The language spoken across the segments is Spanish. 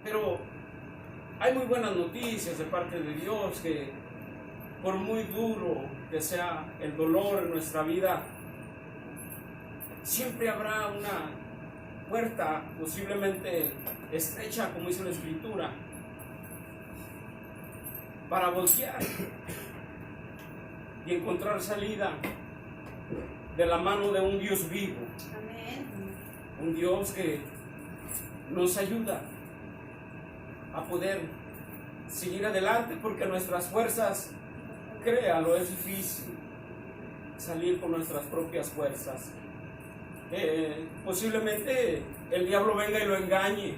Pero hay muy buenas noticias de parte de Dios, que por muy duro que sea el dolor en nuestra vida, siempre habrá una puerta posiblemente estrecha, como dice la Escritura, para voltear y encontrar salida de la mano de un Dios vivo. Amén. Un Dios que nos ayuda a poder seguir adelante, porque nuestras fuerzas, créalo, es difícil salir con nuestras propias fuerzas. Posiblemente el diablo venga y lo engañe,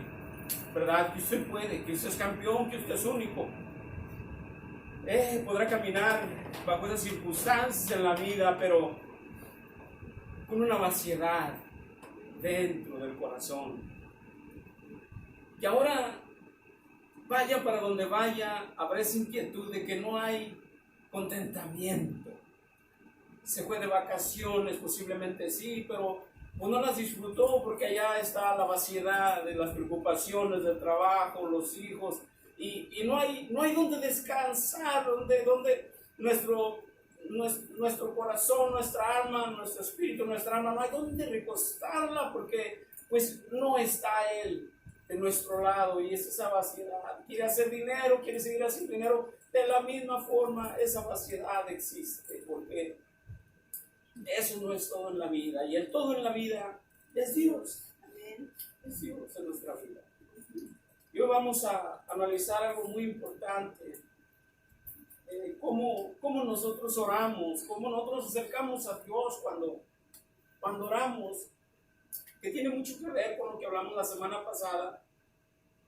¿verdad? Que usted puede, que usted es campeón, que usted es único. Podrá caminar bajo esas circunstancias en la vida, pero con una vaciedad dentro del corazón. Y ahora, vaya para donde vaya, habrá esa inquietud de que no hay contentamiento. Se fue de vacaciones, posiblemente sí, pero pues no las disfrutó porque allá está la vaciedad de las preocupaciones del trabajo, los hijos, y no hay donde descansar, donde nuestro corazón, nuestra alma, nuestro espíritu, nuestra alma, no hay donde recostarla, porque pues no está Él de nuestro lado, y es esa vaciedad. Quiere hacer dinero, quiere seguir haciendo dinero, de la misma forma esa vaciedad existe, porque eso no es todo en la vida, y el todo en la vida es Dios. Amén. Es Dios en nuestra vida. Y hoy vamos a analizar algo muy importante, cómo nosotros oramos, cómo nosotros nos acercamos a Dios cuando oramos, que tiene mucho que ver con lo que hablamos la semana pasada.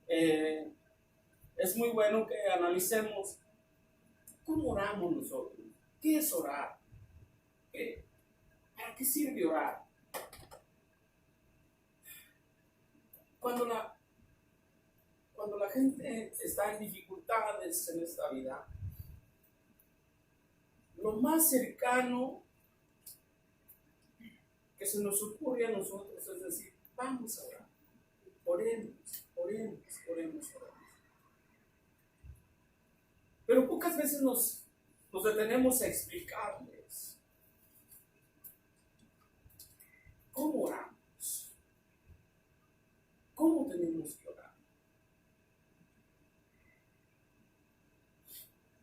Es muy bueno que analicemos cómo oramos nosotros. ¿Qué es orar? ¿Para qué sirve orar? Cuando la gente está en dificultades en esta vida, lo más cercano que se nos ocurre a nosotros es decir, vamos a orar, oremos. Pero pocas veces nos detenemos a explicarles cómo oramos, cómo tenemos que orar.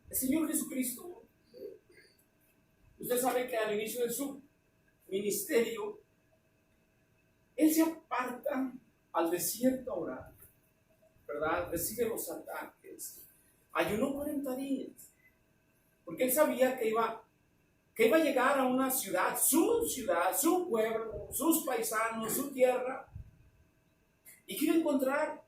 El Señor Jesucristo, usted sabe que al inicio de su ministerio, Él se aparta al desierto a orar, ¿verdad? Recibe los ataques, ayunó 40 días, porque Él sabía que iba a llegar a una ciudad, su pueblo, sus paisanos, su tierra, y que iba a encontrar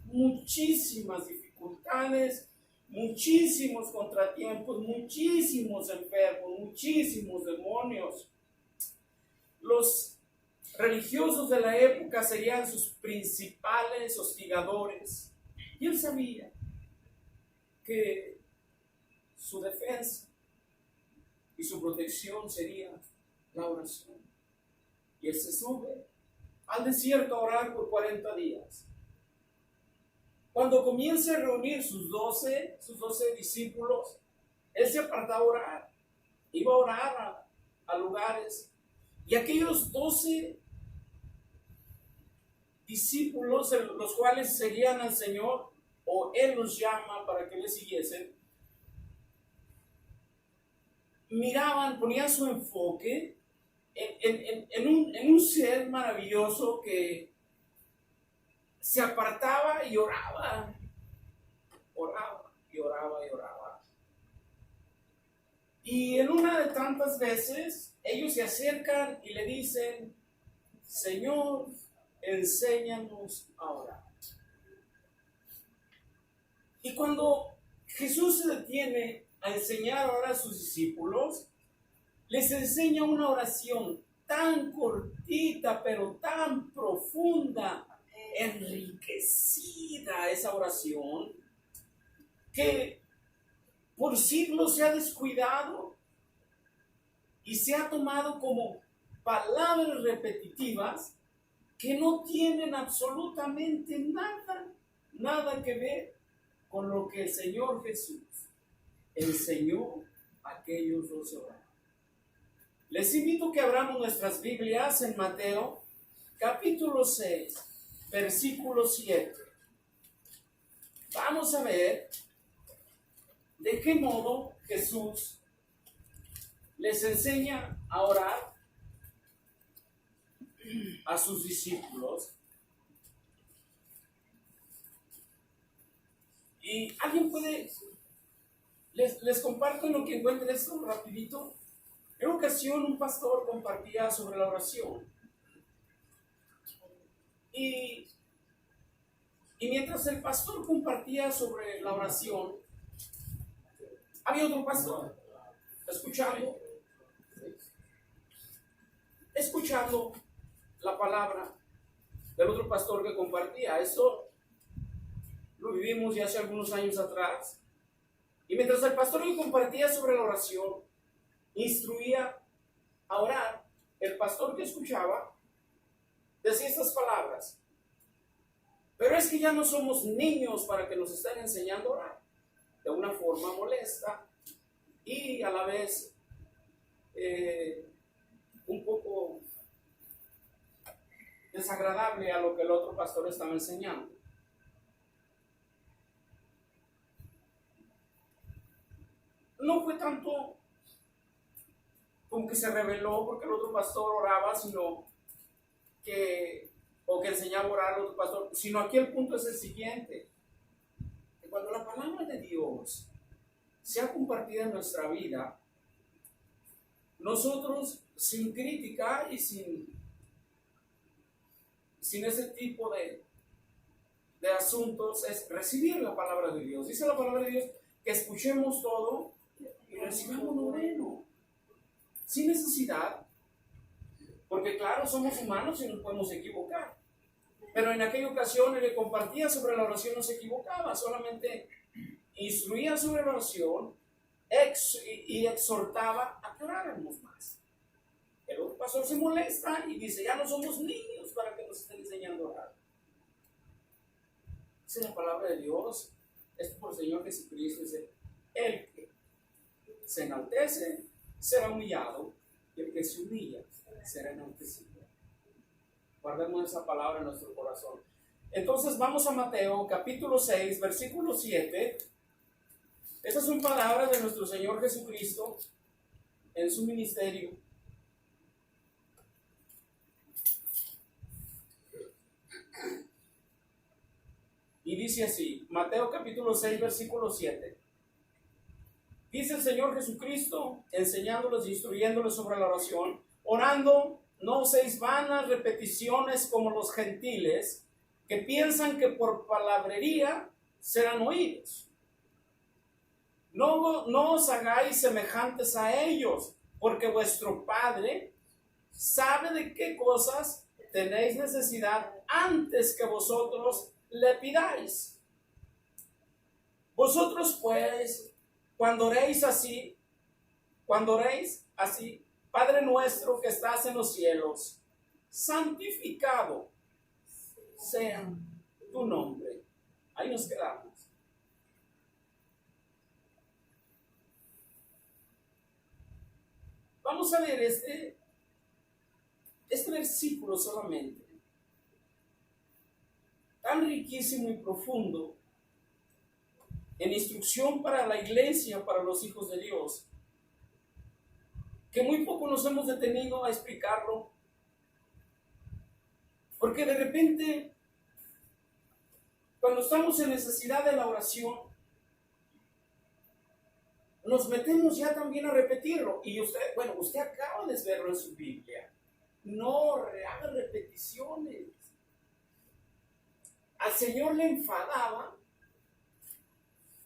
muchísimas dificultades, muchísimos contratiempos, muchísimos enfermos, muchísimos demonios. Los religiosos de la época serían sus principales hostigadores, y él sabía que su defensa y su protección sería la oración. Y él se sube al desierto a orar por 40 días. Cuando comienza a reunir sus 12 discípulos, él se apartaba a orar, iba a orar a lugares, y aquellos 12 discípulos, los cuales seguían al Señor, o Él los llama para que le siguiesen, miraban, ponían su enfoque en un ser maravilloso que se apartaba y oraba. Y en una de tantas veces, ellos se acercan y le dicen, Señor, enséñanos a orar. Y cuando Jesús se detiene a enseñar ahora a sus discípulos, les enseña una oración tan cortita, pero tan profunda, enriquecida esa oración, que por siglos se ha descuidado y se ha tomado como palabras repetitivas, que no tienen absolutamente nada que ver con lo que el Señor Jesús enseñó a aquellos 12 horas. Les invito a que abramos nuestras Biblias en Mateo, capítulo 6, versículo 7. Vamos a ver de qué modo Jesús les enseña a orar a sus discípulos. Y alguien puede, les comparto lo que encuentren esto rapidito. En una ocasión un pastor compartía sobre la oración. Y mientras el pastor compartía sobre la oración, había otro pastor escuchando la palabra del otro pastor que compartía. Esto lo vivimos ya hace algunos años atrás. Y mientras el pastor que compartía sobre la oración, instruía a orar, el pastor que escuchaba decía estas palabras: pero es que ya no somos niños para que nos estén enseñando a orar, de una forma molesta y a la vez un poco desagradable a lo que el otro pastor estaba enseñando. No fue tanto como que se rebeló porque el otro pastor oraba, sino que enseñaba a orar al otro pastor, sino aquí el punto es el siguiente: que cuando la palabra de Dios sea compartida en nuestra vida, nosotros sin crítica y sin ese tipo de asuntos, es recibir la palabra de Dios. Dice la palabra de Dios que escuchemos todo y recibamos lo bueno, sin necesidad, porque claro, somos humanos y nos podemos equivocar. Pero en aquella ocasión el que compartía sobre la oración no se equivocaba, solamente instruía sobre la oración y exhortaba a que oráramos más. El otro pastor se molesta y dice: ya no somos niños para que nos estén enseñando a orar. Dice la palabra de Dios, esto por el Señor Jesucristo, dice: el que se enaltece será humillado, y el que se humilla será enaltecido. Guardemos esa palabra en nuestro corazón. Entonces vamos a Mateo capítulo 6, versículo 7. Estas son palabras de nuestro Señor Jesucristo en su ministerio. Y dice así, Mateo capítulo 6, versículo 7. Dice el Señor Jesucristo, enseñándoles e instruyéndoles sobre la oración: orando, no uséis vanas repeticiones como los gentiles, que piensan que por palabrería serán oídos. No os hagáis semejantes a ellos, porque vuestro Padre sabe de qué cosas tenéis necesidad antes que vosotros le pidáis. Vosotros pues, cuando oréis así, Padre nuestro que estás en los cielos, santificado sea tu nombre. Ahí nos quedamos. Vamos a ver este versículo solamente, tan riquísimo y profundo, en instrucción para la iglesia, para los hijos de Dios, que muy poco nos hemos detenido a explicarlo, porque de repente, cuando estamos en necesidad de la oración, nos metemos ya también a repetirlo. Y usted acaba de verlo en su Biblia. No haga repeticiones. Al Señor le enfadaba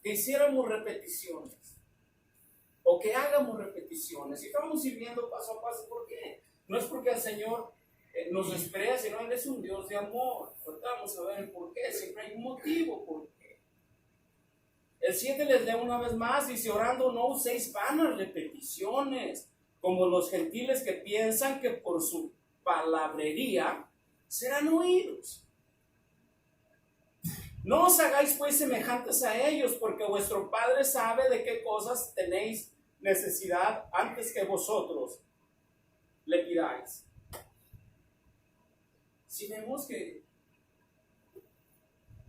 que hiciéramos repeticiones o que hagamos repeticiones. Y estamos sirviendo paso a paso. ¿Por qué? No es porque el Señor nos desprecia, sino Él es un Dios de amor. Ahorita vamos a ver el por qué. Siempre hay un motivo por qué. El 7 les leo una vez más, dice: orando no uséis vanas repeticiones, como los gentiles que piensan que por su palabrería serán oídos. No os hagáis pues semejantes a ellos, porque vuestro Padre sabe de qué cosas tenéis necesidad antes que vosotros le pidáis. Si vemos que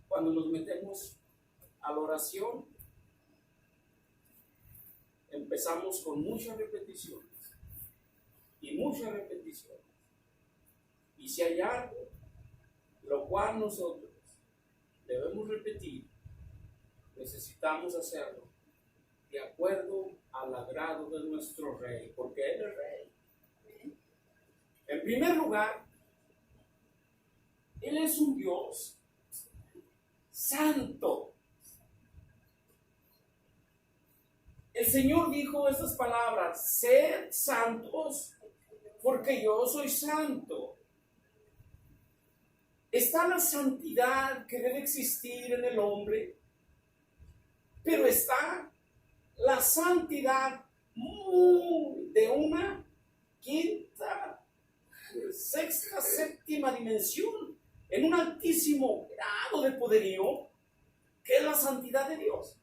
cuando nos metemos a la oración, empezamos con muchas repeticiones y muchas repeticiones. Y si hay algo, lo cual nosotros debemos repetir, necesitamos hacerlo de acuerdo al agrado de nuestro Rey, porque Él es Rey. En primer lugar, Él es un Dios santo. El Señor dijo estas palabras: sed santos, porque yo soy santo. Está la santidad que debe existir en el hombre, pero está la santidad de una quinta, sexta, séptima dimensión, en un altísimo grado de poderío, que es la santidad de Dios.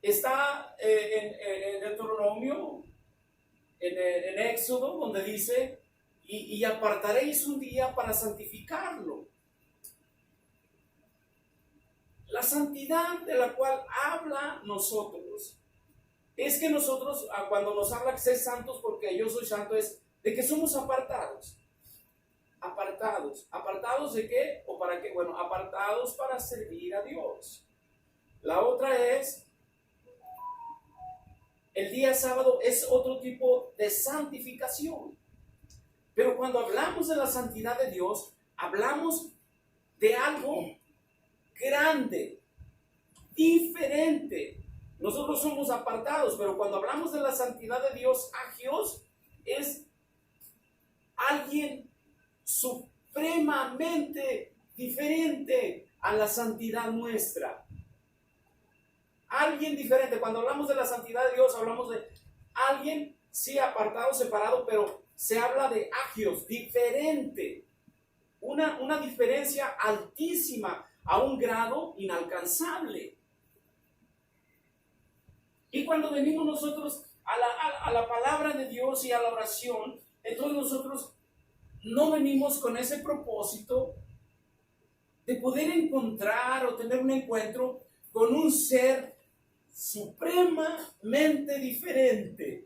Está en Deuteronomio, en Éxodo, donde dice: y apartaréis un día para santificarlo. La santidad de la cual habla nosotros es que nosotros, cuando nos habla que ser santos porque yo soy santo, es de que somos apartados. ¿Apartados de qué? ¿O para qué? Bueno, apartados para servir a Dios. La otra es, el día sábado es otro tipo de santificación. Pero cuando hablamos de la santidad de Dios, hablamos de algo grande, diferente. Nosotros somos apartados, pero cuando hablamos de la santidad de Dios, agios, es alguien supremamente diferente a la santidad nuestra. Alguien diferente. Cuando hablamos de la santidad de Dios, hablamos de alguien, sí, apartado, separado, pero se habla de agios, diferente. Una diferencia altísima a un grado inalcanzable. Y cuando venimos nosotros a la palabra de Dios y a la oración, entonces nosotros no venimos con ese propósito de poder encontrar o tener un encuentro con un ser supremamente diferente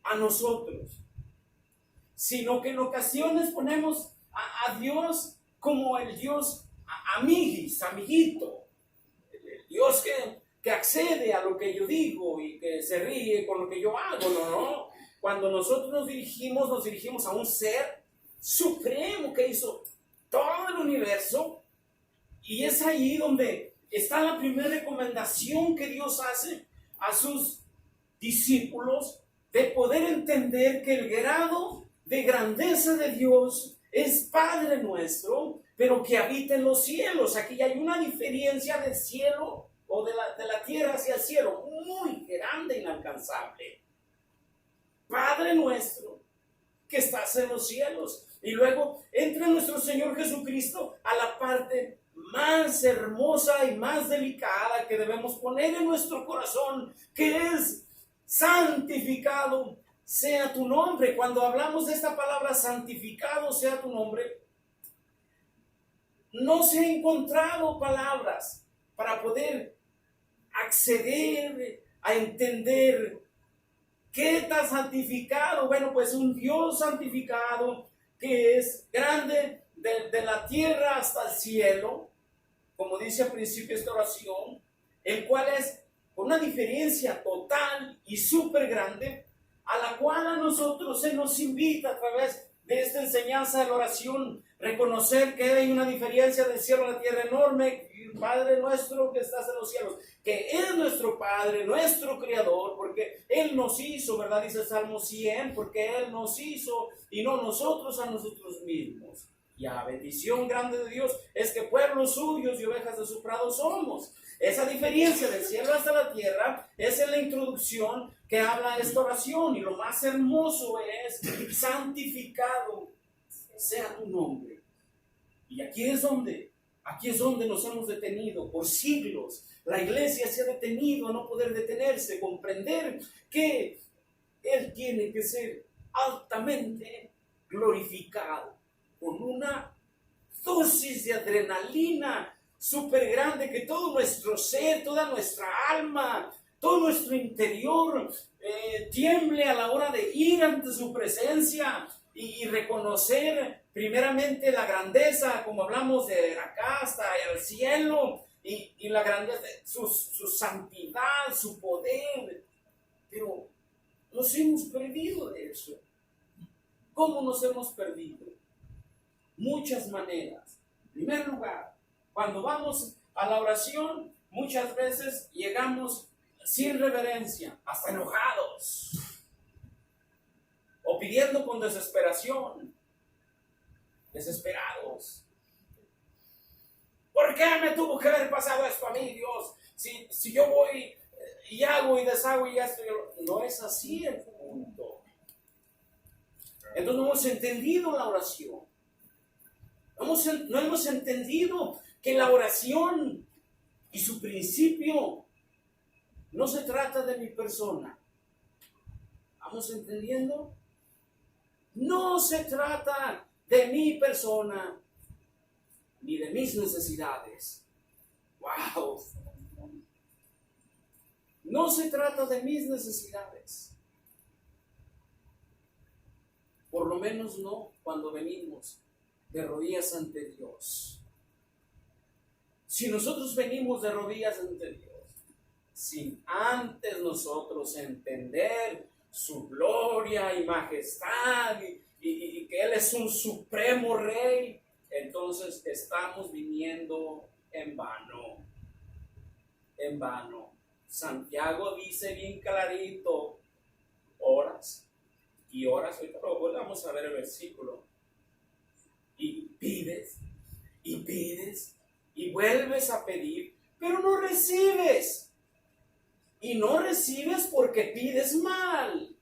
a nosotros, sino que en ocasiones ponemos a Dios como el Dios amiguito, el Dios que accede a lo que yo digo y que se ríe con lo que yo hago. No. Cuando nosotros nos dirigimos a un ser supremo que hizo todo el universo, y es ahí donde está la primera recomendación que Dios hace a sus discípulos, de poder entender que el grado de grandeza de Dios es Padre nuestro, pero que habita en los cielos. Aquí hay una diferencia del cielo o de la tierra hacia el cielo muy grande, inalcanzable. Padre nuestro que estás en los cielos. Y luego entra nuestro Señor Jesucristo a la parte más hermosa y más delicada que debemos poner en nuestro corazón, que es: santificado sea tu nombre. Cuando hablamos de esta palabra, santificado sea tu nombre, no se han encontrado palabras para poder acceder a entender qué está santificado. Bueno, pues un Dios santificado que es grande de la tierra hasta el cielo, como dice al principio esta oración, el cual es con una diferencia total y súper grande, a la cual a nosotros se nos invita a través de esta enseñanza de la oración, reconocer que hay una diferencia del cielo a la tierra enorme. Padre nuestro que estás en los cielos, que es nuestro Padre, nuestro Creador, porque Él nos hizo, ¿verdad? Dice el Salmo 100, porque Él nos hizo y no nosotros a nosotros mismos. Y la bendición grande de Dios es que pueblos suyos y ovejas de su prado somos. Esa diferencia del cielo hasta la tierra es en la introducción que habla esta oración, y lo más hermoso es: santificado sea tu nombre. Y aquí es donde nos hemos detenido por siglos. La iglesia se ha detenido a no poder detenerse, comprender que Él tiene que ser altamente glorificado, con una dosis de adrenalina súper grande, que todo nuestro ser, toda nuestra alma, todo nuestro interior tiemble a la hora de ir ante su presencia y reconocer primeramente la grandeza, como hablamos de acá hasta el cielo, y la grandeza, su santidad, su poder. Pero nos hemos perdido de eso. ¿Cómo nos hemos perdido? Muchas maneras. En primer lugar, cuando vamos a la oración, muchas veces llegamos sin reverencia, hasta enojados, o pidiendo con desesperación, desesperados. ¿Por qué me tuvo que haber pasado esto a mí, Dios? Si yo voy y hago y deshago y esto, no es así el punto. Entonces no hemos entendido la oración. No hemos entendido que la oración y su principio no se trata de mi persona. ¿Vamos entendiendo? No se trata de mi persona ni de mis necesidades. ¡Wow! No se trata de mis necesidades. Por lo menos no cuando venimos de rodillas ante Dios. Si nosotros venimos de rodillas ante Dios, sin antes nosotros entender su gloria y majestad y que Él es un supremo rey, entonces estamos viniendo en vano. En vano. Santiago dice bien clarito, horas y horas. Ahorita lo volvamos a ver el versículo. Y pides, y pides, y vuelves a pedir, pero no recibes. Y no recibes porque pides mal.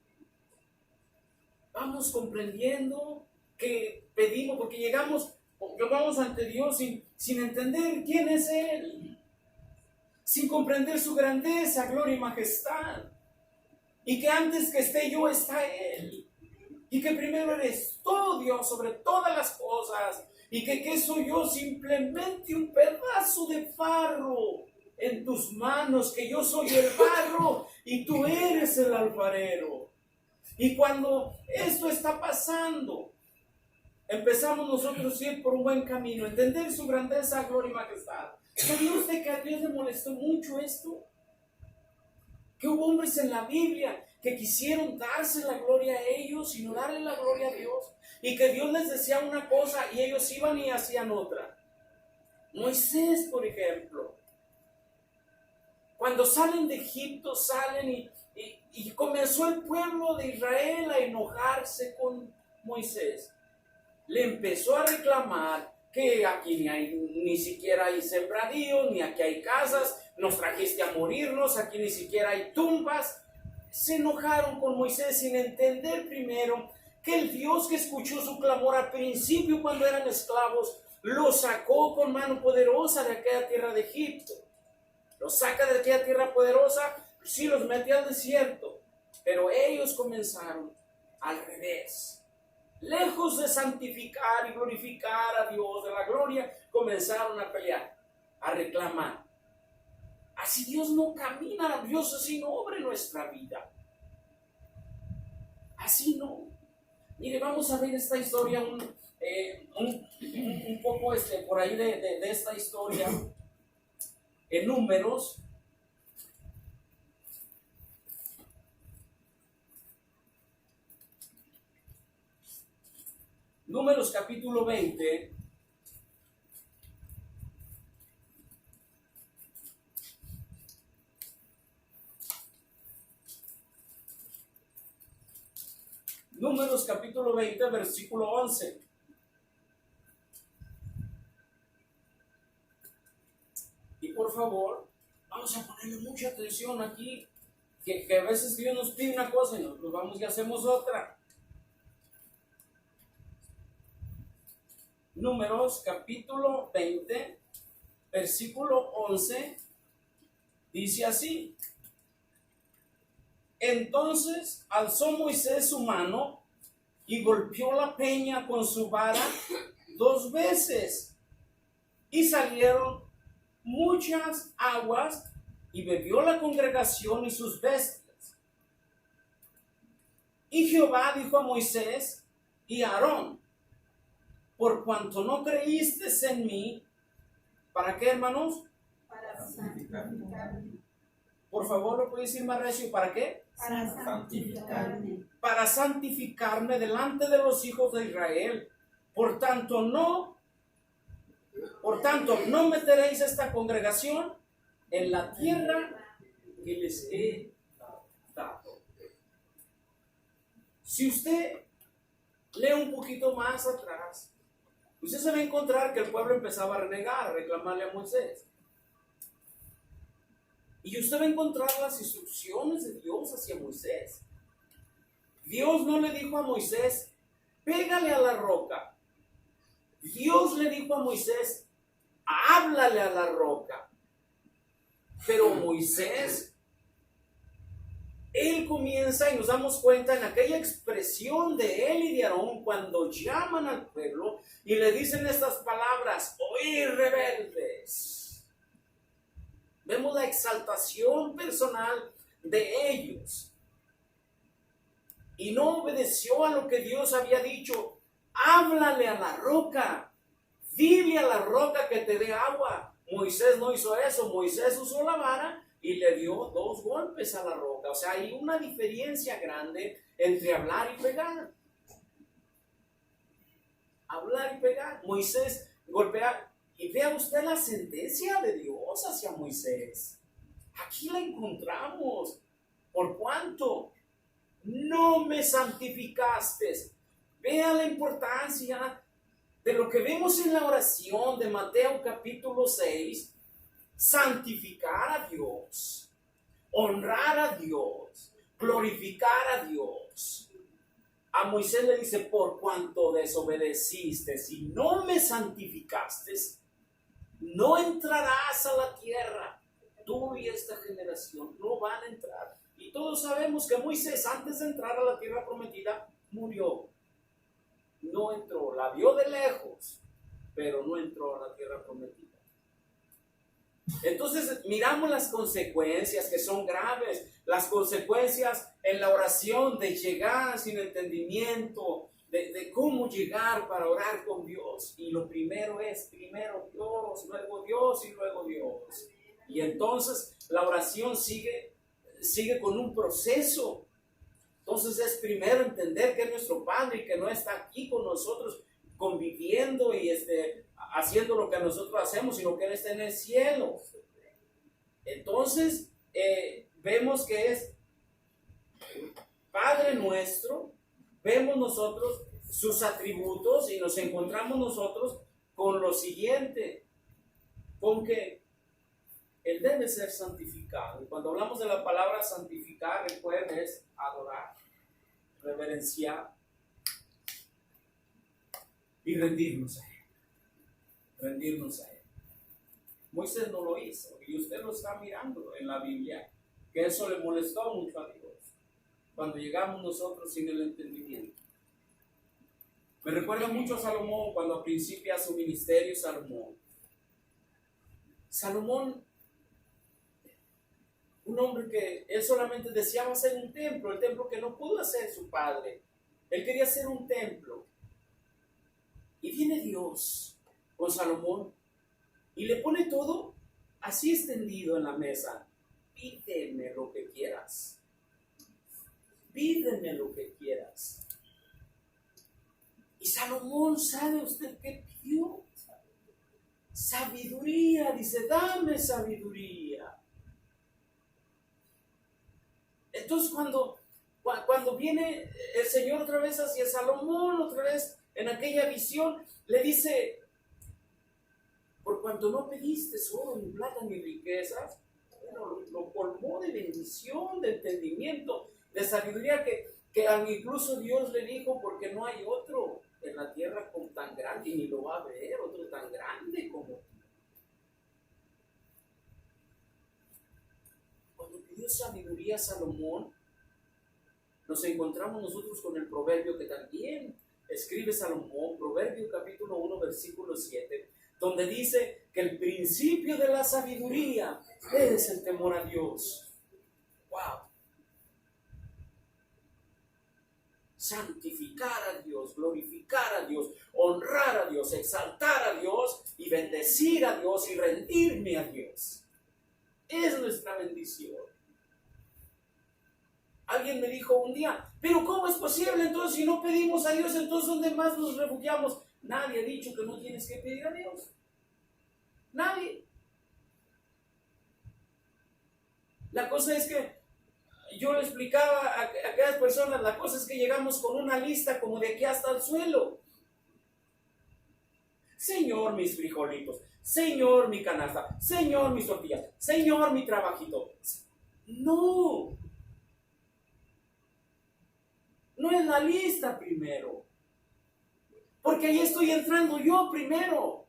Vamos comprendiendo que pedimos, porque llegamos ante Dios sin entender quién es Él, sin comprender su grandeza, gloria y majestad, y que antes que esté yo está Él, y que primero eres todo Dios sobre todas las cosas, y que soy yo simplemente un pedazo de barro en tus manos, que yo soy el barro y tú eres el alfarero. Y cuando esto está pasando, empezamos nosotros a ir por un buen camino, entender su grandeza, gloria y majestad. ¿Sabía usted que a Dios le molestó mucho esto? Que hubo hombres en la Biblia que quisieron darse la gloria a ellos y no darle la gloria a Dios, y que Dios les decía una cosa y ellos iban y hacían otra. Moisés, por ejemplo, cuando salen de Egipto, salen y comenzó el pueblo de Israel a enojarse con Moisés. Le empezó a reclamar que aquí ni siquiera hay sembradíos, ni aquí hay casas, nos trajiste a morirnos, aquí ni siquiera hay tumbas. Se enojaron con Moisés sin entender primero que el Dios que escuchó su clamor al principio cuando eran esclavos, los sacó con mano poderosa de aquella tierra de Egipto. Los saca de aquella tierra poderosa, sí los mete al desierto, pero ellos comenzaron al revés. Lejos de santificar y glorificar a Dios de la gloria, comenzaron a pelear, a reclamar. Así Dios no camina, Dios así no obra en nuestra vida. Así no. Mire, vamos a ver esta historia, un poco por ahí de esta historia, en Números. Números capítulo 20. Números capítulo 20, versículo 11. Y por favor, vamos a ponerle mucha atención aquí, que a veces Dios nos pide una cosa y nosotros vamos y hacemos otra. Números capítulo 20, versículo 11, dice así: entonces alzó Moisés su mano y golpeó la peña con su vara 2 veces, y salieron muchas aguas, y bebió la congregación y sus bestias. Y Jehová dijo a Moisés y a Aarón: por cuanto no creísteis en mí, ¿para qué, hermanos? Para santificarme. Por favor, ¿lo puede decir más recio? ¿Para qué? Para santificarme. Para santificarme delante de los hijos de Israel. Por tanto, no meteréis esta congregación en la tierra que les he dado. Si usted lee un poquito más atrás, usted se va a encontrar que el pueblo empezaba a renegar, a reclamarle a Moisés. Y usted va a encontrar las instrucciones de Dios hacia Moisés. Dios no le dijo a Moisés: pégale a la roca. Dios le dijo a Moisés: háblale a la roca. Pero Moisés, él comienza, y nos damos cuenta en aquella expresión de él y de Aarón cuando llaman al pueblo y le dicen estas palabras: oíd, rebeldes. Vemos la exaltación personal de ellos. Y no obedeció a lo que Dios había dicho. Háblale a la roca. Dile a la roca que te dé agua. Moisés no hizo eso. Moisés usó la vara y le dio 2 golpes a la roca. O sea, hay una diferencia grande entre hablar y pegar. Hablar y pegar. Moisés golpea. Y vea usted la sentencia de Dios hacia Moisés. Aquí la encontramos. ¿Por cuánto? No me santificaste. Vea la importancia de lo que vemos en la oración de Mateo capítulo 6. Santificar a Dios, honrar a Dios, glorificar a Dios. A Moisés le dice: por cuanto desobedeciste y no me santificaste, no entrarás a la tierra. Tú y esta generación no van a entrar. Y todos sabemos que Moisés, antes de entrar a la tierra prometida, murió. No entró, la vio de lejos, pero no entró a la tierra prometida. Entonces miramos las consecuencias, que son graves, las consecuencias en la oración de llegar sin entendimiento, de cómo llegar para orar con Dios. Y lo primero es, primero Dios, luego Dios y luego Dios. Y entonces la oración sigue con un proceso. Entonces es primero entender que es nuestro Padre y que no está aquí con nosotros conviviendo y haciendo lo que nosotros hacemos, sino que Él está en el cielo. Entonces vemos que es Padre nuestro. Vemos nosotros sus atributos y nos encontramos nosotros con lo siguiente: con que Él debe ser santificado. Y cuando hablamos de la palabra santificar, recuerden, es adorar, reverenciar y rendirnos a Él. Rendirnos a Él. Moisés no lo hizo, y usted lo está mirando en la Biblia, que eso le molestó mucho a Dios cuando llegamos nosotros sin el entendimiento. Me recuerda mucho a Salomón, cuando principia su ministerio. Salomón, un hombre que él solamente deseaba hacer un templo, el templo que no pudo hacer su padre. Él quería hacer un templo. Y viene Dios con Salomón y le pone todo así extendido en la mesa. Pídeme lo que quieras. Pídeme lo que quieras. Y Salomón, ¿sabe usted qué pidió? Sabiduría. Dice: dame sabiduría. Entonces cuando viene el Señor otra vez hacia Salomón, otra vez en aquella visión, le dice: por cuanto no pediste oro, ni plata, ni riquezas, bueno, lo colmó de bendición, de entendimiento, de sabiduría, que incluso Dios le dijo: porque no hay otro. en la tierra como tan grande, y ni lo va a ver otro tan grande como tú. Cuando pidió sabiduría a Salomón, nos encontramos nosotros con el proverbio que también escribe Salomón, Proverbio capítulo 1, versículo 7, donde dice que el principio de la sabiduría es el temor a Dios. ¡Wow! Santificar a Dios, glorificar a Dios, honrar a Dios, exaltar a Dios y bendecir a Dios y rendirme a Dios. Es nuestra bendición. Alguien me dijo un día, pero ¿cómo es posible entonces si no pedimos a Dios, entonces ¿dónde más nos refugiamos? Nadie ha dicho que no tienes que pedir a Dios. Nadie. La cosa es que yo le explicaba a aquellas personas, la cosa es que llegamos con una lista como de aquí hasta el suelo. Señor, mis frijolitos. Señor, mi canasta. Señor, mis tortillas. Señor, mi trabajito. No. No es la lista primero. Porque ahí estoy entrando yo primero.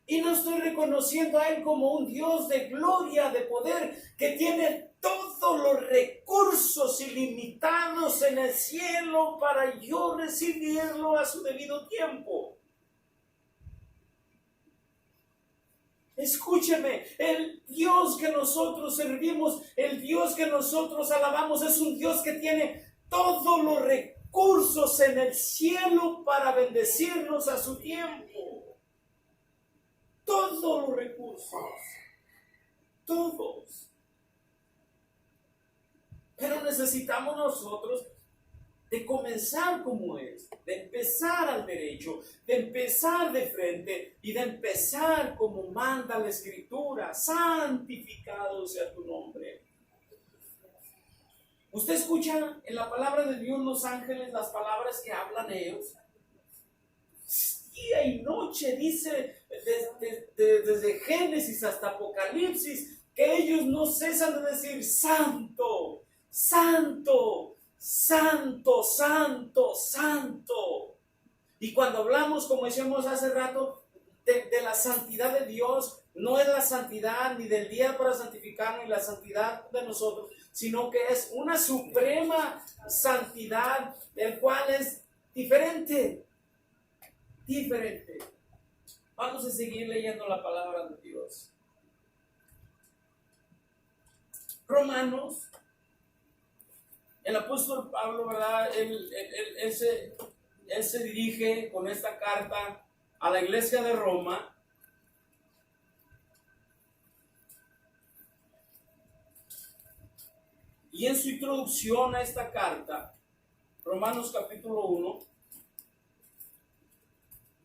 Y no estoy reconociendo a Él como un Dios de gloria, de poder, que tiene todos los recursos ilimitados en el cielo para yo recibirlo a su debido tiempo. Escúcheme, el Dios que nosotros servimos, el Dios que nosotros alabamos, es un Dios que tiene todos los recursos en el cielo para bendecirnos a su tiempo. Todos los recursos, todos. Pero necesitamos nosotros de comenzar como es, de empezar al derecho, de empezar de frente y de empezar como manda la Escritura. Santificado sea tu nombre. ¿Usted escucha en la palabra de Dios los ángeles las palabras que hablan ellos? Día y noche, dice desde Génesis hasta Apocalipsis, que ellos no cesan de decir santo, santo, santo, santo, santo. Y cuando hablamos, como decíamos hace rato, de la santidad de Dios, no es la santidad ni del día para santificar ni la santidad de nosotros, sino que es una suprema santidad, el cual es diferente. Vamos a seguir leyendo la palabra de Dios. Romanos, el apóstol Pablo, ¿verdad? Él se dirige con esta carta a la iglesia de Roma. Y en su introducción a esta carta, Romanos capítulo 1,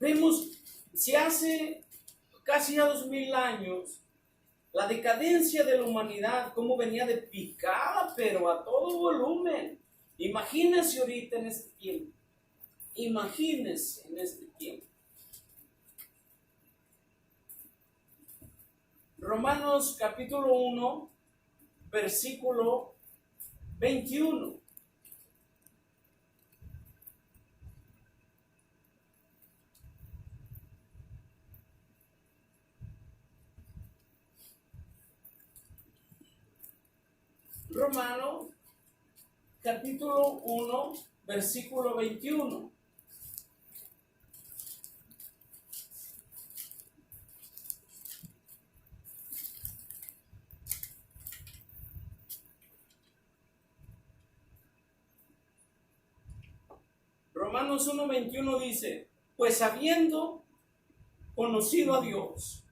vemos, si hace casi ya 2000 años, la decadencia de la humanidad, cómo venía de picada, pero a todo volumen. Imagínense ahorita en este tiempo. Imagínense en este tiempo. Romanos capítulo 1, versículo 21. Romanos capítulo 1, versículo 21. Romanos 1, 21 dice, pues habiendo conocido a Dios,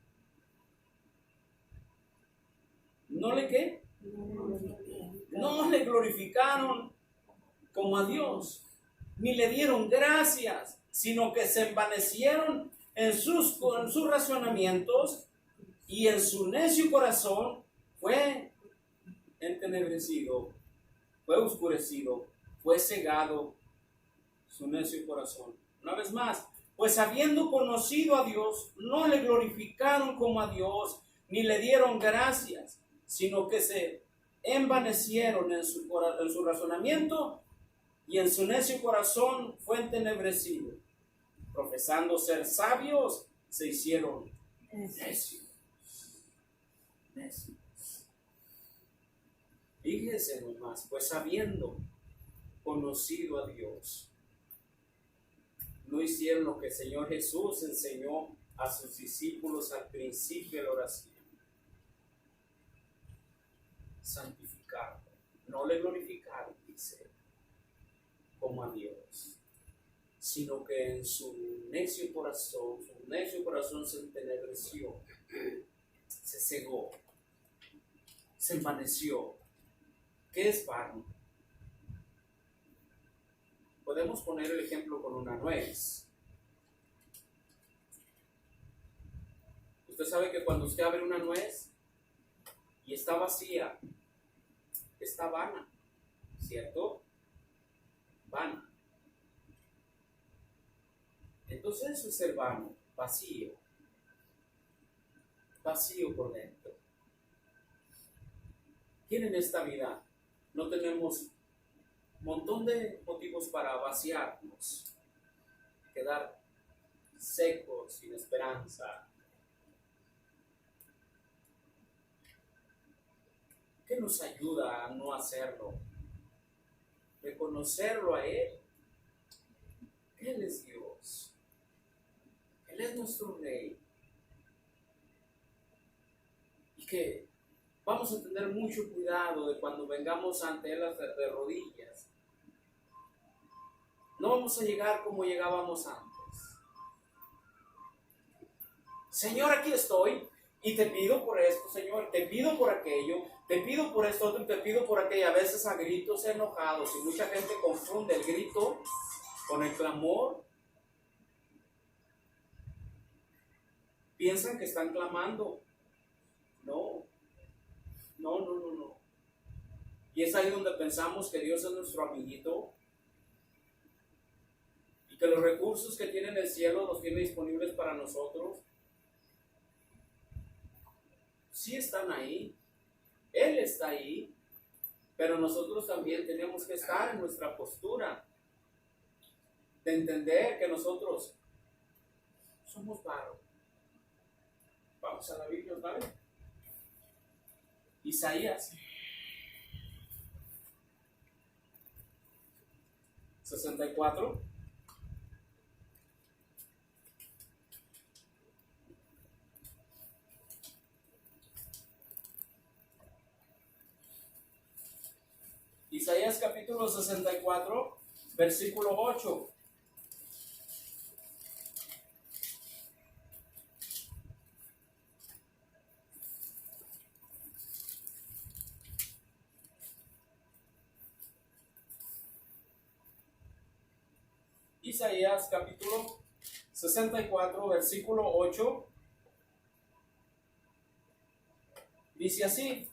¿no le qué? No le glorificaron como a Dios, ni le dieron gracias, sino que se envanecieron en sus razonamientos, y en su necio corazón fue entenebrecido, fue oscurecido, fue cegado su necio corazón. Una vez más, pues habiendo conocido a Dios, no le glorificaron como a Dios, ni le dieron gracias, sino que se envanecieron en su razonamiento, y en su necio corazón fue entenebrecido. Profesando ser sabios, se hicieron necios. Necios. Fíjense nomás, pues habiendo conocido a Dios, no hicieron lo que el Señor Jesús enseñó a sus discípulos al principio de la oración. Santificarlo. No le glorificaron, dice, como a Dios, sino que en su necio corazón se entenebreció, se cegó, se envaneció. ¿Qué es vano? Podemos poner el ejemplo con una nuez. Usted sabe que cuando usted abre una nuez y está vacía, está vana, ¿cierto? Vana. Entonces eso es ser vano, vacío. Vacío por dentro. ¿Quién en esta vida no tenemos un montón de motivos para vaciarnos, quedar secos, sin esperanza? ¿Qué nos ayuda a no hacerlo? Reconocerlo a Él. Él es Dios. Él es nuestro Rey. Y que vamos a tener mucho cuidado de cuando vengamos ante Él de rodillas. No vamos a llegar como llegábamos antes. Señor, aquí estoy y te pido por esto, Señor, te pido por aquello, te pido por esto otro y te pido por aquello. A veces a gritos enojados, y mucha gente confunde el grito con el clamor. Piensan que están clamando. No. Y es ahí donde pensamos que Dios es nuestro amiguito y que los recursos que tiene en el cielo los tiene disponibles para nosotros. Sí están ahí, Él está ahí, pero nosotros también tenemos que estar en nuestra postura de entender que nosotros somos barro. Vamos a la Biblia, ¿vale? Isaías 64. Isaías capítulo 64, versículo 8. Isaías capítulo 64, versículo 8, dice así: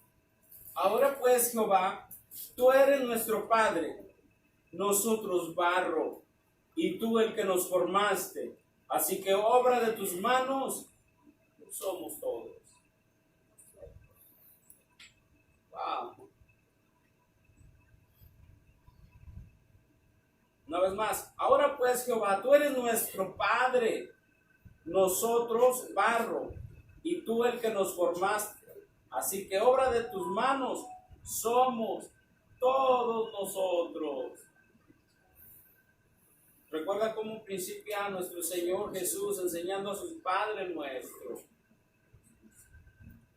ahora pues, Jehová, tú eres nuestro Padre, nosotros barro, y tú el que nos formaste, así que obra de tus manos somos todos. Wow. Una vez más, ahora pues, Jehová, tú eres nuestro Padre, nosotros barro, y tú el que nos formaste, así que obra de tus manos somos todos nosotros. Recuerda cómo principia nuestro Señor Jesús enseñando a sus padres nuestros.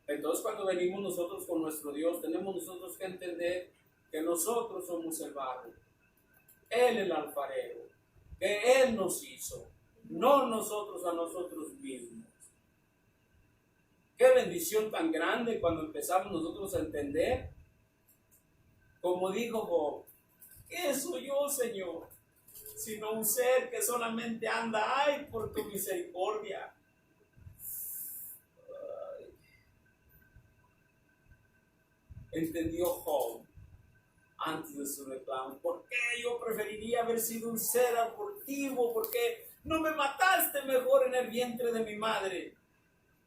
Entonces, cuando venimos nosotros con nuestro Dios, tenemos nosotros que entender que nosotros somos el barro, Él el alfarero, que Él nos hizo, no nosotros a nosotros mismos. Qué bendición tan grande cuando empezamos nosotros a entender, como dijo Job: ¿qué soy yo, Señor, sino un ser que solamente anda, ay, por tu misericordia? Ay. Entendió Job antes de su reclamo. ¿Por qué yo preferiría haber sido un ser abortivo? ¿Por qué no me mataste mejor en el vientre de mi madre?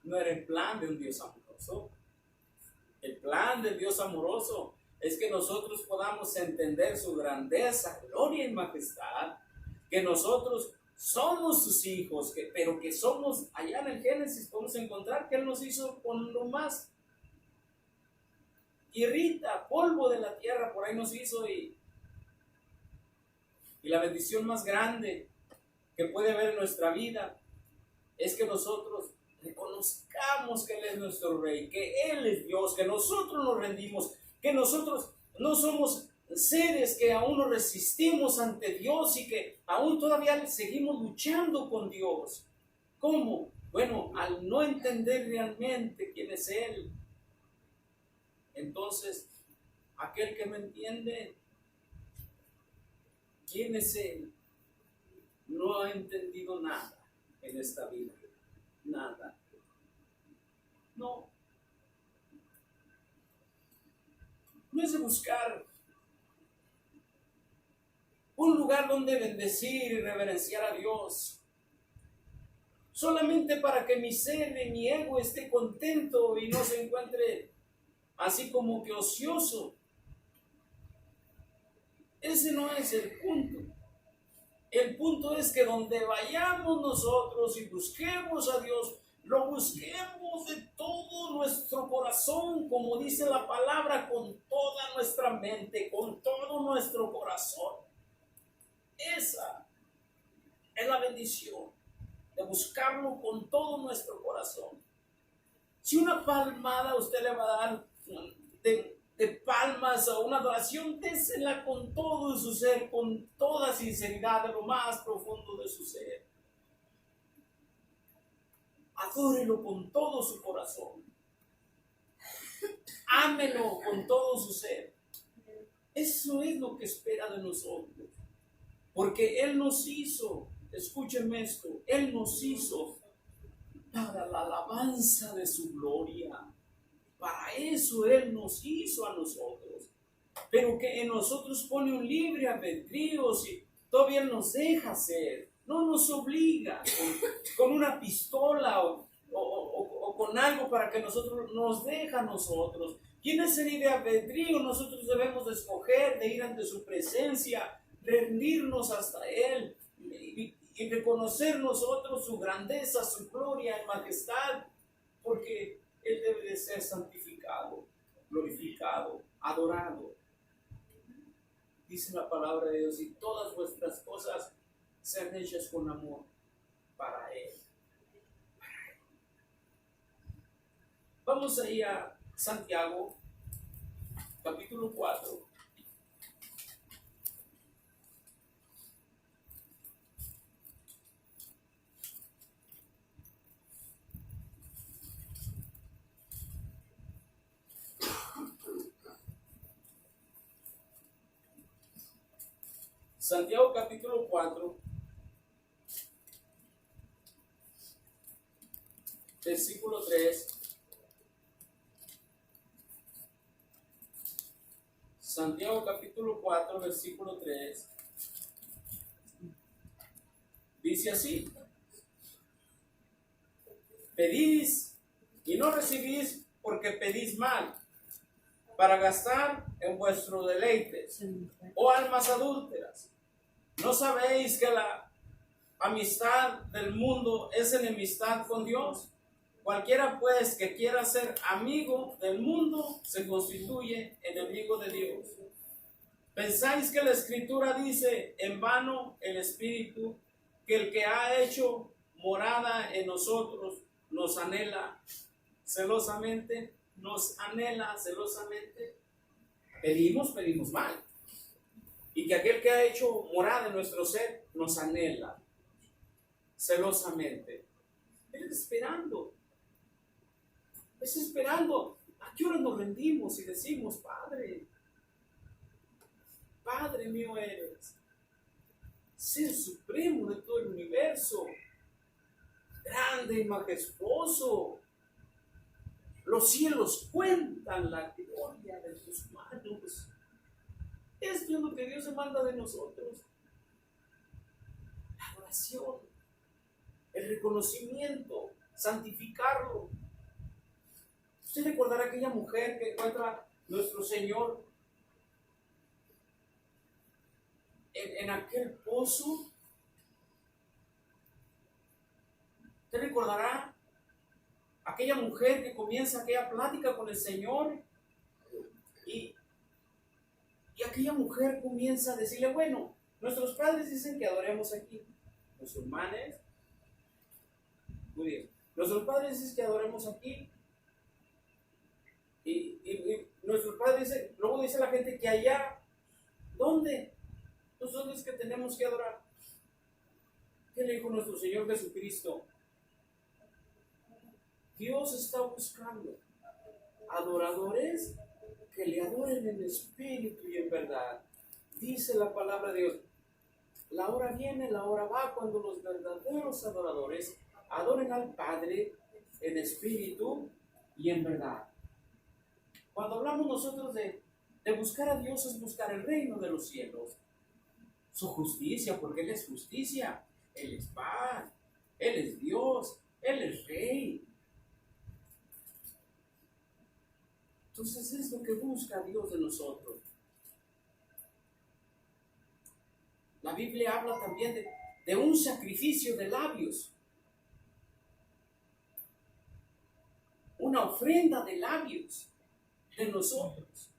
No era el plan de un Dios amoroso. El plan del Dios amoroso es que nosotros podamos entender su grandeza, gloria y majestad, que nosotros somos sus hijos, pero que somos, allá en el Génesis podemos encontrar que Él nos hizo con lo más tierrita, polvo de la tierra, por ahí nos hizo, y la bendición más grande que puede haber en nuestra vida es que nosotros reconozcamos que Él es nuestro Rey, que Él es Dios, que nosotros nos rendimos, que nosotros no somos seres que aún nos resistimos ante Dios y que aún todavía seguimos luchando con Dios. ¿Cómo? Bueno, al no entender realmente quién es Él. Entonces, aquel que no entiende quién es Él, no ha entendido nada en esta vida. Nada. No. No es de buscar un lugar donde bendecir y reverenciar a Dios, solamente para que mi ser y mi ego esté contento y no se encuentre así como que ocioso. Ese no es el punto. El punto es que donde vayamos nosotros y busquemos a Dios, lo busquemos de todo nuestro corazón, como dice la palabra, con toda nuestra mente, con todo nuestro corazón. Esa es la bendición, de buscarlo con todo nuestro corazón. Si una palmada usted le va a dar de palmas o una adoración, désela con todo su ser, con toda sinceridad, de lo más profundo de su ser. Adórelo con todo su corazón. Ámelo con todo su ser. Eso es lo que espera de nosotros. Porque Él nos hizo, escúchenme esto, Él nos hizo para la alabanza de su gloria. Para eso Él nos hizo a nosotros. Pero que en nosotros pone un libre albedrío, si todavía nos deja ser. No nos obliga con una pistola o con algo para que nosotros nos deja a nosotros. Y en ese libre albedrío nosotros debemos de escoger, de ir ante su presencia, rendirnos hasta Él y reconocer nosotros su grandeza, su gloria y majestad, porque Él debe de ser santificado, glorificado, adorado. Dice la palabra de Dios, y todas vuestras cosas sean hechas con amor para Él. Vamos ahí a Santiago, capítulo 4. Santiago capítulo 4, versículo 3. Santiago capítulo 4, versículo 3. Dice así: pedís y no recibís porque pedís mal, para gastar en vuestros deleites. Oh almas adúlteras, ¿no sabéis que la amistad del mundo es enemistad con Dios? Cualquiera pues que quiera ser amigo del mundo se constituye enemigo de Dios. ¿Pensáis que la Escritura dice en vano el Espíritu, que el que ha hecho morada en nosotros nos anhela celosamente? Nos anhela celosamente. Pedimos mal. Y que aquel que ha hecho morada en nuestro ser nos anhela celosamente. Él es esperando. Es esperando. ¿A qué hora nos rendimos y decimos: Padre, Padre mío eres, ser supremo de todo el universo, grande y majestuoso? Los cielos cuentan la gloria de tus manos. Esto es lo que Dios demanda de nosotros. La adoración, el reconocimiento, santificarlo. Usted recordará aquella mujer que encuentra nuestro Señor en aquel pozo. Usted recordará aquella mujer que comienza aquella plática con el Señor y aquella mujer comienza a decirle, bueno, nuestros padres dicen que adoremos aquí, musulmanes, judíos. Nuestros padres dicen que adoremos aquí y nuestros padres dicen, luego dice la gente que allá, ¿dónde? Entonces, ¿dónde es que tenemos que adorar? ¿Qué le dijo nuestro Señor Jesucristo? Dios está buscando adoradores que le adoren en espíritu y en verdad. Dice la palabra de Dios, la hora viene, la hora va, cuando los verdaderos adoradores adoren al Padre en espíritu y en verdad. Cuando hablamos nosotros de buscar a Dios, es buscar el reino de los cielos, su justicia, porque Él es justicia, Él es paz, Él es Dios, Él es Rey. Entonces es lo que busca Dios de nosotros. La Biblia habla también de un sacrificio de labios, una ofrenda de labios de nosotros.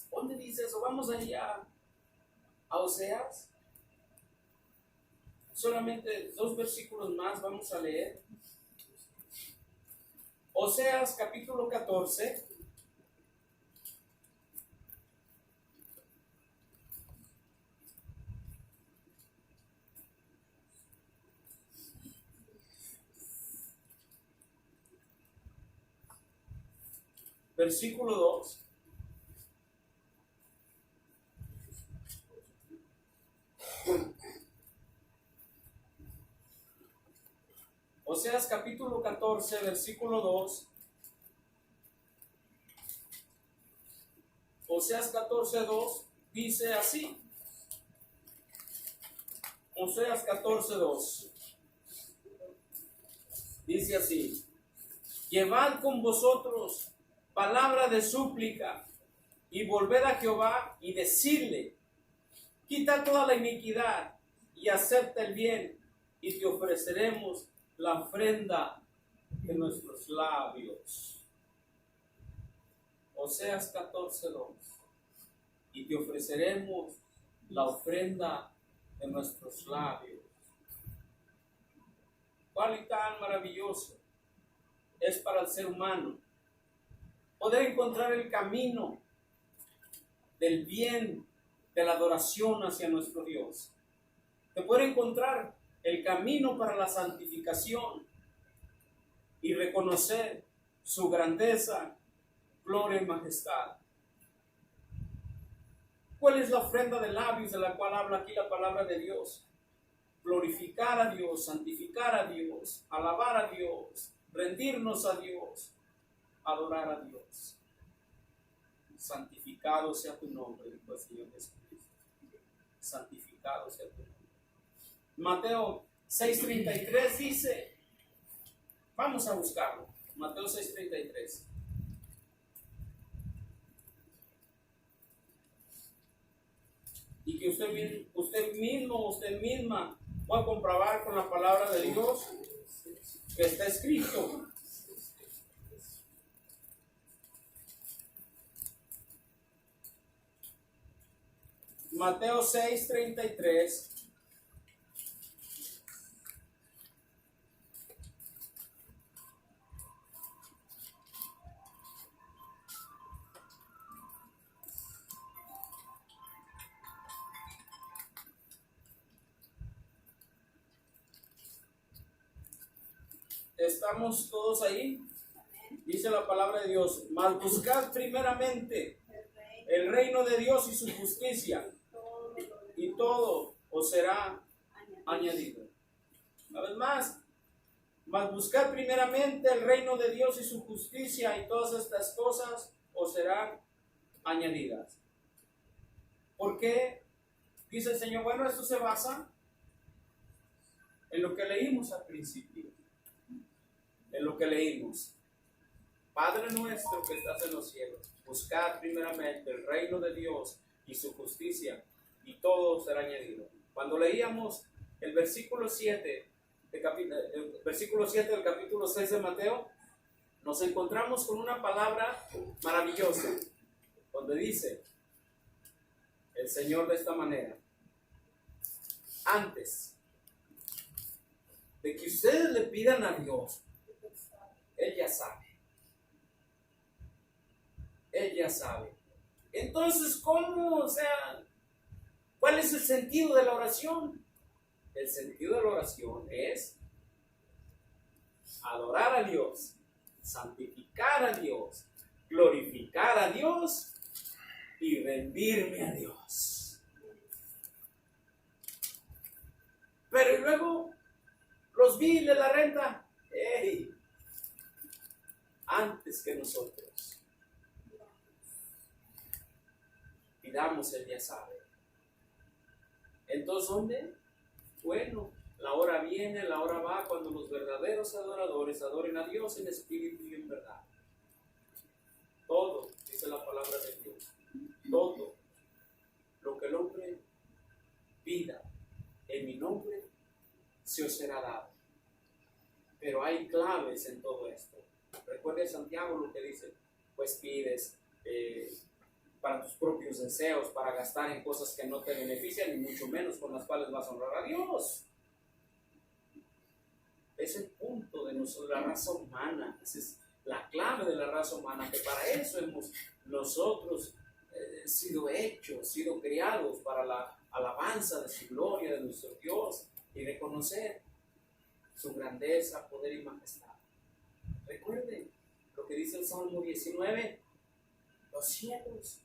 ¿Dónde dice eso? Vamos allá a Oseas. Solamente 2 versículos más vamos a leer. Oseas capítulo 14. Versículo 2. Oseas capítulo 14, versículo 2. Oseas 14, 2 dice así. Oseas 14, 2. Dice así: llevad con vosotros palabra de súplica y volved a Jehová y decirle: quita toda la iniquidad y acepta el bien, y te ofreceremos la ofrenda de nuestros labios. Oseas 14, 2. Y te ofreceremos la ofrenda de nuestros labios. ¿Cuál y tan maravilloso es para el ser humano poder encontrar el camino del bien, de la adoración hacia nuestro Dios, de poder encontrar el camino para la santificación y reconocer su grandeza, gloria y majestad? ¿Cuál es la ofrenda de labios de la cual habla aquí la palabra de Dios? Glorificar a Dios, santificar a Dios, alabar a Dios, rendirnos a Dios, adorar a Dios. Santificado sea tu nombre, dijo el Señor Jesucristo. Santificado sea tu nombre. Mateo 6:33 dice, vamos a buscarlo. Mateo 6:33. Y que usted misma va a comprobar con la palabra de Dios que está escrito. Mateo 6:33. ¿Estamos todos ahí? Dice la palabra de Dios: mas buscad primeramente el reino de Dios y su justicia, y todo os será añadido. Una vez más, mas buscad primeramente el reino de Dios y su justicia, y todas estas cosas os serán añadidas. ¿Por qué? Dice el Señor. Bueno, esto se basa en lo que leímos al principio. En lo que leímos: Padre nuestro que estás en los cielos, buscad primeramente el reino de Dios y su justicia, y todo será añadido. Cuando leíamos el versículo 7, el versículo 7 del capítulo 6 de Mateo, nos encontramos con una palabra maravillosa, donde dice el Señor de esta manera: antes de que ustedes le pidan a Dios, Él ya sabe. Él ya sabe. Entonces, ¿cómo? O sea, ¿cuál es el sentido de la oración? El sentido de la oración es adorar a Dios, santificar a Dios, glorificar a Dios y rendirme a Dios. Pero y luego, los biles, la renta, ¡ey! Antes que nosotros pidamos, Él ya sabe. Entonces, ¿dónde? Bueno, la hora viene, la hora va, cuando los verdaderos adoradores adoren a Dios en espíritu y en verdad. Todo, dice la palabra de Dios, todo lo que el hombre pida en mi nombre, se os será dado. Pero hay claves en todo esto. Recuerde Santiago lo que dice: pues pides para tus propios deseos, para gastar en cosas que no te benefician, ni mucho menos con las cuales vas a honrar a Dios. Es el punto de la raza humana, esa es la clave de la raza humana, que para eso hemos nosotros sido hechos, sido criados para la alabanza de su gloria, de nuestro Dios, y reconocer su grandeza, poder y majestad. Recuerden lo que dice el Salmo 19: los cielos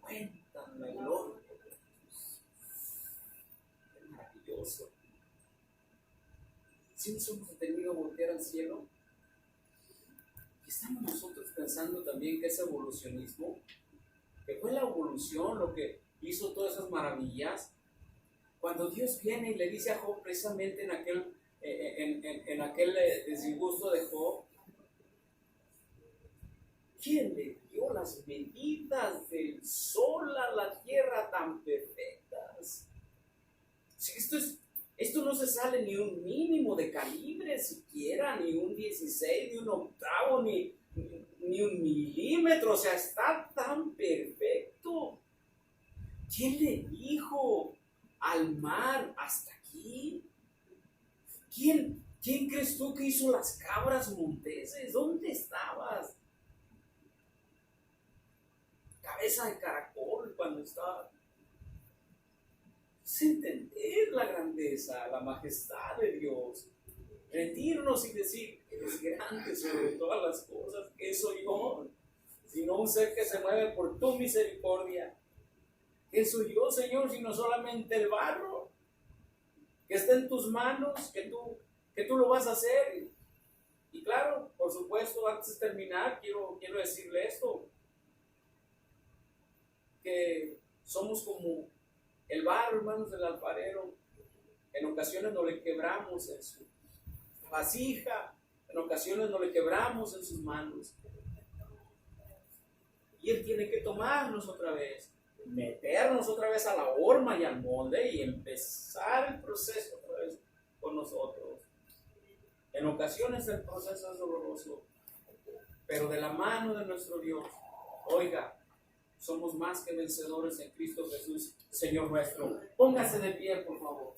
cuentan la gloria de Dios. Es maravilloso. Si nos hemos detenido a voltear al cielo, y estamos nosotros pensando también que es evolucionismo, que fue la evolución lo que hizo todas esas maravillas. Cuando Dios viene y le dice a Job, precisamente en aquel disgusto de Job, ¿quién le dio las medidas del sol a la tierra tan perfectas? Si esto no se sale ni un mínimo de calibre siquiera, ni un 16, ni un octavo, ni un milímetro, o sea, está tan perfecto. ¿Quién le dijo al mar hasta aquí? ¿Quién crees tú que hizo las cabras monteses? ¿Dónde estabas? Cabeza de caracol cuando estaba. Es entender la grandeza, la majestad de Dios. Rendirnos y decir: eres grande sobre todas las cosas. ¿Qué soy yo? Sino un ser que se mueve por tu misericordia. ¿Qué soy yo, Señor, sino solamente el barro que está en tus manos, que tú lo vas a hacer? Y claro, por supuesto, antes de terminar, quiero decirle esto, que somos como el barro, hermanos, del alfarero. En ocasiones no le quebramos en su vasija, en ocasiones no le quebramos en sus manos. Y Él tiene que tomarnos otra vez, meternos otra vez a la horma y al molde y empezar el proceso otra vez con nosotros. En ocasiones el proceso es doloroso, pero de la mano de nuestro Dios, oiga, somos más que vencedores en Cristo Jesús, Señor nuestro. Póngase de pie, por favor.